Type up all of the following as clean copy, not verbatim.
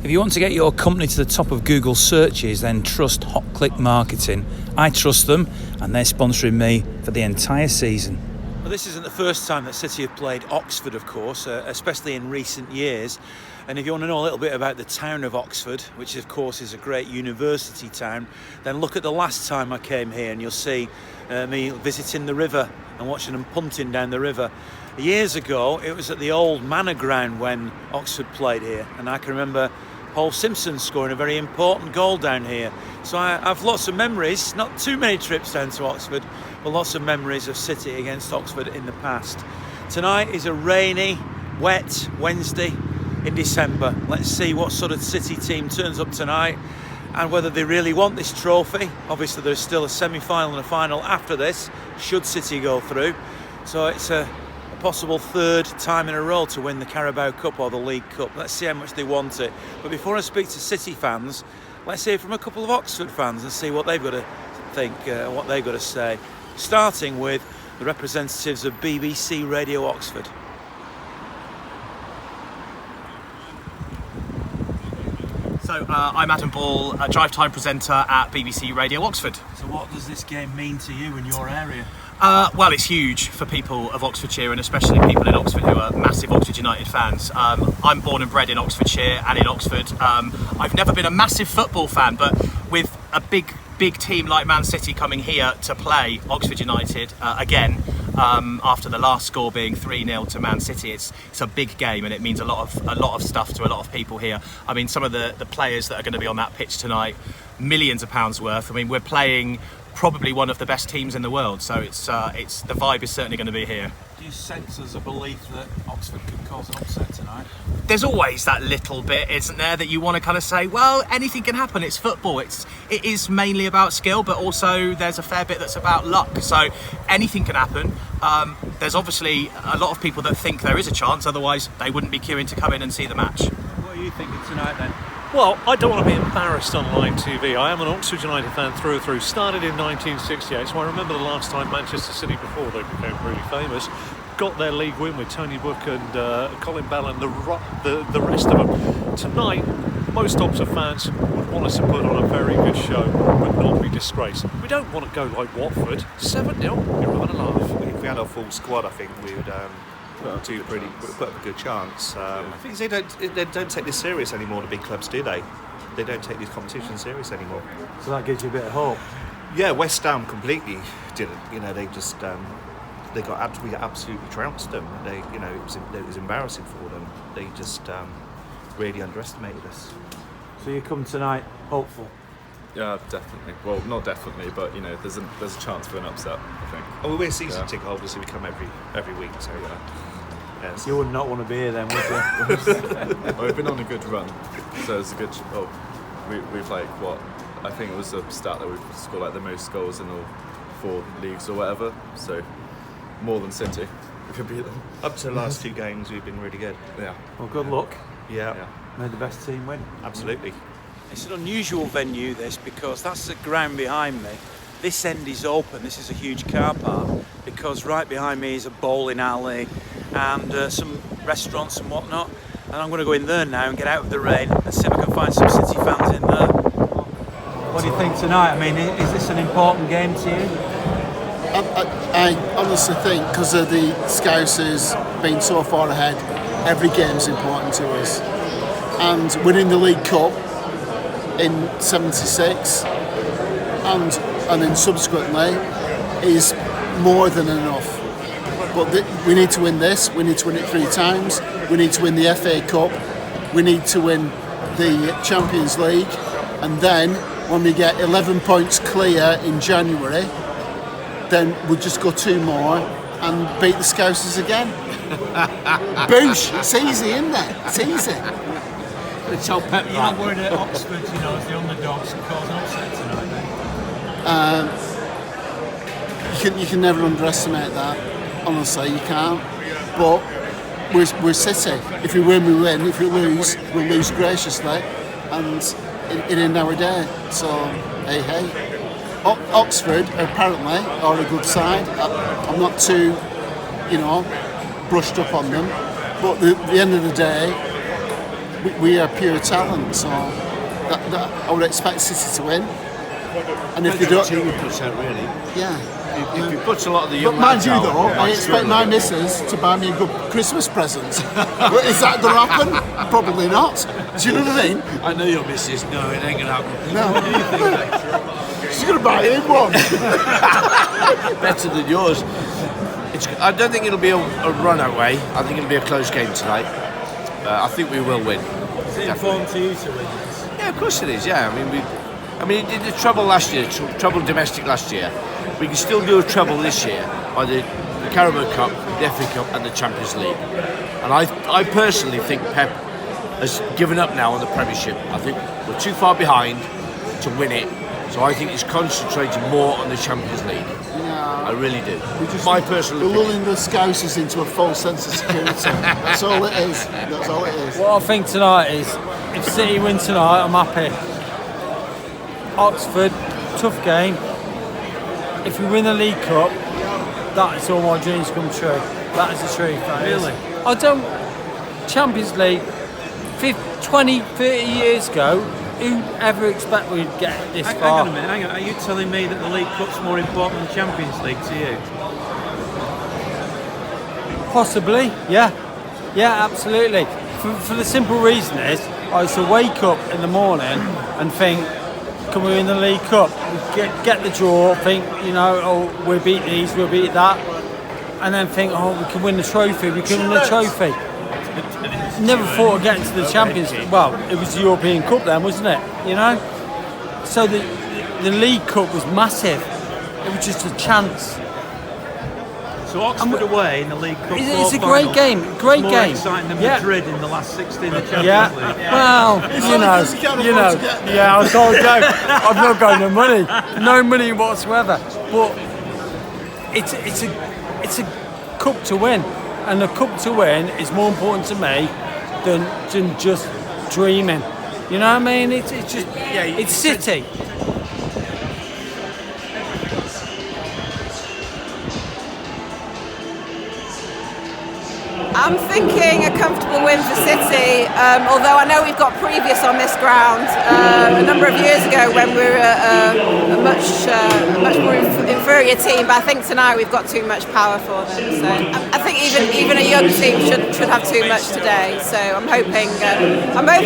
If you want to get your company to the top of Google searches, then trust Hotclickmarketing. I trust them, and they're sponsoring me for the entire season. Well, this isn't the first time that City have played Oxford, of course, especially in recent years. And if you want to know a little bit about the town of Oxford, which of course is a great university town, then look at the last time I came here and you'll see me visiting the river and watching them punting down the river. Years ago, it was at the old manor ground when Oxford played here, and I can remember Paul Simpson scoring a very important goal down here. So I have lots of memories, not too many trips down to Oxford, but lots of memories of City against Oxford in the past. Tonight is a rainy, wet Wednesday in December. Let's see what sort of City team turns up tonight and whether they really want this trophy. Obviously there's still a semi-final and a final after this, should City go through. So it's a possible third time in a row to win the Carabao Cup or the League Cup. Let's see how much they want it. But before I speak to City fans, let's hear from a couple of Oxford fans and see what they've got to think, what they've got to say. Starting with the representatives of BBC Radio Oxford. So I'm Adam Ball, a drive time presenter at BBC Radio Oxford. So what does this game mean to you in your area? Well, it's huge for people of Oxfordshire, and especially people in Oxford who are massive Oxford United fans. I'm born and bred in Oxfordshire and in Oxford. I've never been a massive football fan, but with a big team like Man City coming here to play Oxford United again, after the last score being 3-0 to Man City, it's a big game, and it means a lot of stuff to a lot of people here. I mean, some of the players that are going to be on that pitch tonight, millions of pounds worth. I mean, we're playing probably one of the best teams in the world, so it's the vibe is certainly going to be here. Do you sense there's a belief that Oxford could cause an upset tonight? There's always that little bit, isn't there, that you want to kind of say, well, anything can happen. It's football. It is mainly about skill, but also there's a fair bit that's about luck. So anything can happen. There's obviously a lot of people that think there is a chance, otherwise they wouldn't be queuing to come in and see the match. What are you thinking tonight then? Well, I don't want to be embarrassed on live TV. I am an Oxford United fan through and through. Started in 1968, so I remember the last time Manchester City, before they became really famous, got their league win with Tony Book and Colin Bell and the rest of them. Tonight, most Oxford fans would want us to put on a very good show, but not be disgraced. We don't want to go like Watford, 7-0, you're having a laugh. If we had our full squad, I think we would put up a good chance. I think they don't take this serious anymore, the big clubs, do they? They don't take these competitions serious anymore. So that gives you a bit of hope. Yeah, West Ham completely didn't. You know, they just we absolutely trounced them. It was embarrassing for them. They just really underestimated us. So you come tonight hopeful? Yeah, definitely. Well, not definitely, but you know, there's a chance for an upset, I think. Oh, we're season ticket holders, so we come every week. So yes. You would not want to be here then, would you? Well, we've been on a good run, so it's a good. We've like what I think it was a stat that we've scored like the most goals in all 4 leagues or whatever. So more than City, we could beat them. Up to the last 2 games, we've been really good. Yeah. Well, good luck. Yeah. May the best team win. Absolutely. It's an unusual venue, this, because that's the ground behind me. This end is open. This is a huge car park, because right behind me is a bowling alley and some restaurants and whatnot. And I'm going to go in there now and get out of the rain and see if I can find some City fans in there. What do you think tonight? I mean, is this an important game to you? I honestly think, because of the Scousers being so far ahead, every game's important to us. And winning the League Cup in 76 and then subsequently is more than enough. But we need to win this. We need to win it 3 times. We need to win the FA Cup. We need to win the Champions League. And then when we get 11 points clear in January, then we'll just go 2 more and beat the Scousers again. Boosh! It's easy, isn't it? It's easy. It's so pep. You're not worried at Oxford, you know, as the underdogs can cause an upset tonight? You can never underestimate that. Honestly, you can't. But we're City. If we win, we win. If we lose, we'll lose graciously. And it ain't our day. So, hey. Oxford, apparently, are a good side. I'm not too, brushed up on them. But at the end of the day, we are pure talent, so that I would expect City to win. And if they don't, team you put out really. yeah. If you put a lot of the young But mind lads you out, though, it I might expect struggle my a bit. missus to buy me a good Christmas present. But is that going to happen? Probably not. Do you know what I mean? I know your missus. No, it ain't gonna happen. No. What do you think, mate? She's going to buy him one. Better than yours. I don't think it'll be a runaway. I think it'll be a close game tonight. I think we will win. Is it important to you to win this? Yeah, of course it is. Yeah, I mean, it did the treble last year, treble domestic last year. We can still do a treble this year by the Carabao Cup, the FA Cup, and the Champions League. And I personally think Pep has given up now on the Premiership. I think we're too far behind to win it. So I think he's concentrating more on the Champions League. I really do. My personal We're opinion. lulling the Scousers into a false sense of security. That's all it is. That's all it is. What I think tonight is, if City win tonight, I'm happy. Oxford, tough game. If we win the League Cup, that is all my dreams come true. That is the truth. That is. Really? I don't. Champions League, 20, 30 years ago, who ever expect we'd get this Hang far? on a minute, hang on. Are you telling me that the League Cup's more important than the Champions League to you? Possibly, yeah. Yeah, absolutely. For the simple reason is, I used to wake up in the morning and think, can we win the League Cup? Get the draw, think, oh, we'll beat these, we'll beat that. And then think, oh, we can win the trophy, we can win the trophy. Never thought of getting to the Champions League. Well, it was the European Cup then, wasn't it? So the League Cup was massive. It was just a chance. So Oxford away in the League Cup It's a quarter-final great game, great more game. exciting than Yeah. Madrid in the last 16 in the Champions Yeah, League. well, only 'cause you can't afford to get there. yeah, I can't go. I've not got no money whatsoever. But it's a cup to win, and the cup to win is more important to me than just dreaming. You know what I mean? It's just it's City. I'm thinking a comfortable win for City, although I know we've got previous on this ground a number of years ago when we were a much more inferior team, but I think tonight we've got too much power for them. So I think even a young team should have too much today. So I'm hoping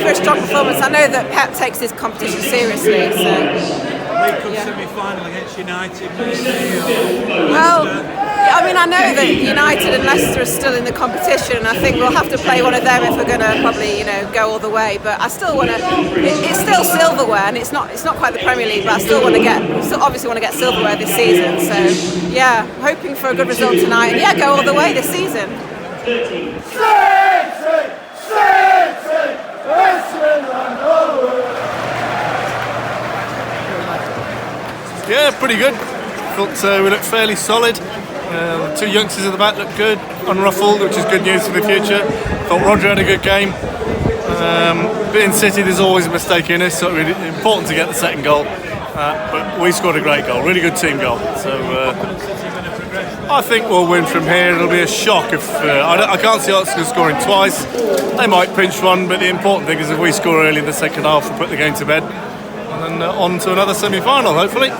for a strong performance. I know that Pep takes this competition seriously. So League Cup semi-final against United, maybe. well, I mean, I know that United and Leicester are still in the competition, and I think we'll have to play one of them if we're going to probably, go all the way. But I still want to. It's still silverware, and it's not quite the Premier League, but I still obviously want to get silverware this season. So yeah, hoping for a good result tonight, and yeah, go all the way this season. Yeah, pretty good. Thought we looked fairly solid. Two youngsters at the back looked good, unruffled, which is good news for the future. Thought Roger had a good game. But in City, there's always a mistake in this, so it's really important to get the second goal. But we scored a great goal, really good team goal. So I think we'll win from here. It'll be a shock if I can't see Oxford scoring twice. They might pinch one, but the important thing is if we score early in the second half, we'll put the game to bed. And then on to another semi-final, hopefully.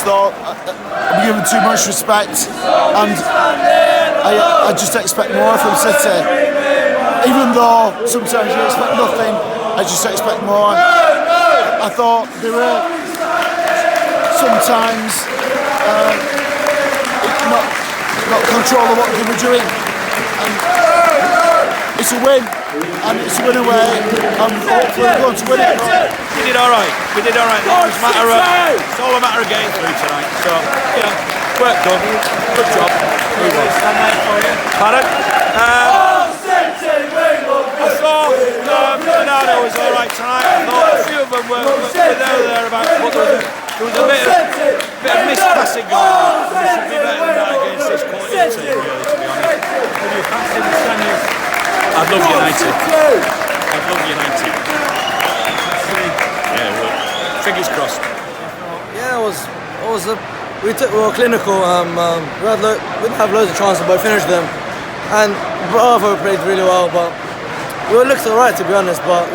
Thought I'm given too much respect, and I just expect more from City. Even though sometimes you expect nothing, I just expect more. I thought they were sometimes not control of what they were doing. And it's a win, and it's a win away, and hopefully we're going to win it. We did all right. It's all a matter of getting through tonight. So, work done. Good job. Pardon? I thought Bernardo was all right tonight. I thought a few of them were there or thereabouts, but there was a bit of mispassing going on. We should be better than that against this quality team, really, to be honest. Would you fancy the semis? I'd love United. Fingers crossed. Yeah, I was we were clinical. We didn't have loads of chances, but we finished them. And Bravo played really well, but we looked alright, to be honest. But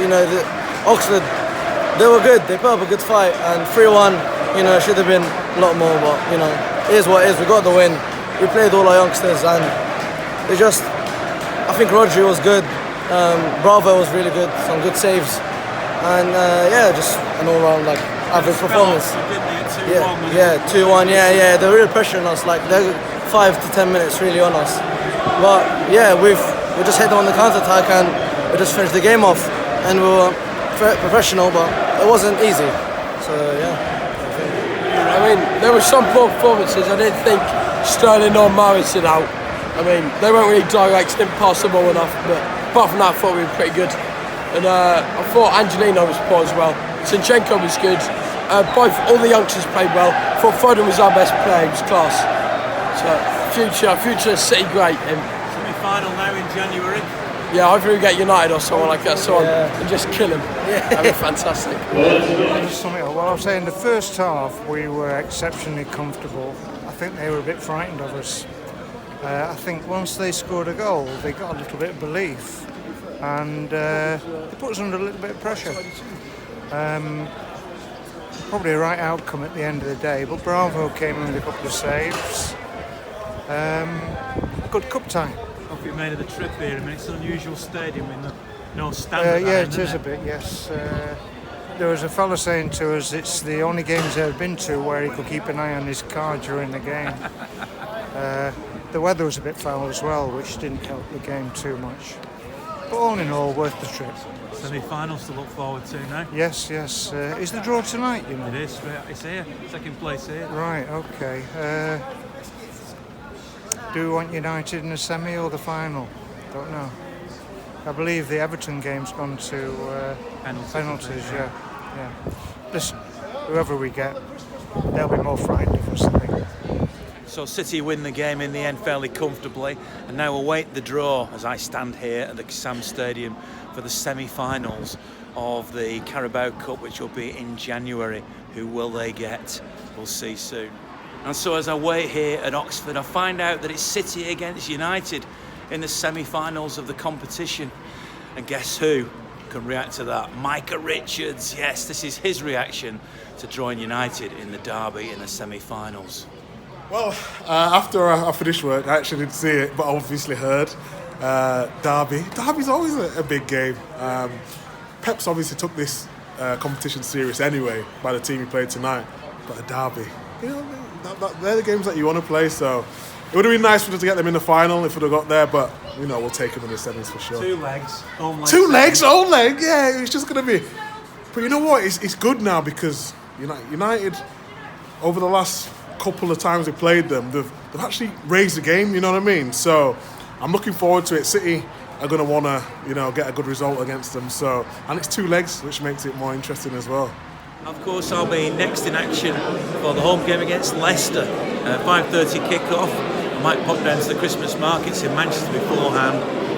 Oxford, they were good. They put up a good fight, and 3-1. Should have been a lot more, but it is what it is. We got the win. We played all our youngsters, and they just. I think Rodri was good. Bravo was really good. Some good saves, and just an all-round average performance. Yeah, 2-1. Yeah. They're really pressuring us. They're 5 to 10 minutes really on us. But yeah, we just hit them on the counter-attack, and we just finished the game off. And we were professional, but it wasn't easy. So yeah. I mean, there were some poor performances. I didn't think Sterling or Morrison out. I mean, they weren't really direct, didn't pass the ball enough. But apart from that, I thought we were pretty good. And I thought Angelino was poor as well. Zinchenko was good. All the youngsters played well. I thought Foden was our best player. He was class. So future City great. Semi-final now in January. Yeah, hopefully we get United or someone like that and just kill them. That'd be fantastic. Well, I was saying the first half we were exceptionally comfortable. I think they were a bit frightened of us. I think once they scored a goal, they got a little bit of belief, and they put us under a little bit of pressure. Probably a right outcome at the end of the day, but Bravo came in with a couple of saves. Good cup tie. Hope you made of the trip here. I mean, it's an unusual stadium with no stand. It is a bit, yes. There was a fella saying to us it's the only games they've been to where he could keep an eye on his car during the game. The weather was a bit foul as well, which didn't help the game too much. But all in all, worth the trip. Semi-finals to look forward to now. Yes. Is the draw tonight, you know? It is. It's here. Second place here. Right, okay. Do you want United in the semi or the final? Don't know. I believe the Everton game's gone to penalties, yeah. Listen, whoever we get, they'll be more frightened of us, I think. So City win the game in the end fairly comfortably, and now await the draw as I stand here at the Kassam Stadium for the semi-finals of the Carabao Cup, which will be in January. Who will they get? We'll see soon. And so as I wait here at Oxford, I find out that it's City against United in the semi-finals of the competition. And guess who can react to that? Micah Richards. Yes, this is his reaction to drawing United in the derby in the semi-finals. Well, after I finished work, I actually didn't see it, but I obviously heard. Derby. Derby's always a big game. Pep's obviously took this competition serious anyway by the team he played tonight. But a derby, they're the games that you want to play, so it would have been nice for us to get them in the final if we'd have got there, but we'll take them in the semis for sure. Two legs, own leg, yeah, it's just going to be. But you know what, it's good now because United, over the last couple of times we played them, they've actually raised the game, you know what I mean? So I'm looking forward to it. City are going to want to, get a good result against them. So, and it's two legs, which makes it more interesting as well. Of course, I'll be next in action for the home game against Leicester. 5:30 kick-off. I might pop down to the Christmas markets in Manchester beforehand,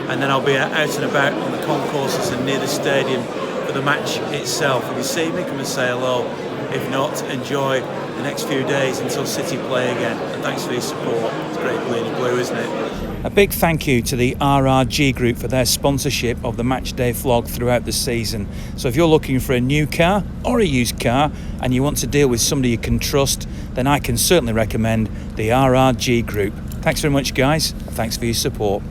and then I'll be out and about on the concourses and near the stadium for the match itself. If you see me, come and say hello. If not, enjoy the next few days until City play again. And thanks for your support. It's great bleeding blue, isn't it? A big thank you to the RRG Group for their sponsorship of the Matchday vlog throughout the season. So if you're looking for a new car or a used car and you want to deal with somebody you can trust, then I can certainly recommend the RRG Group. Thanks very much, guys. Thanks for your support.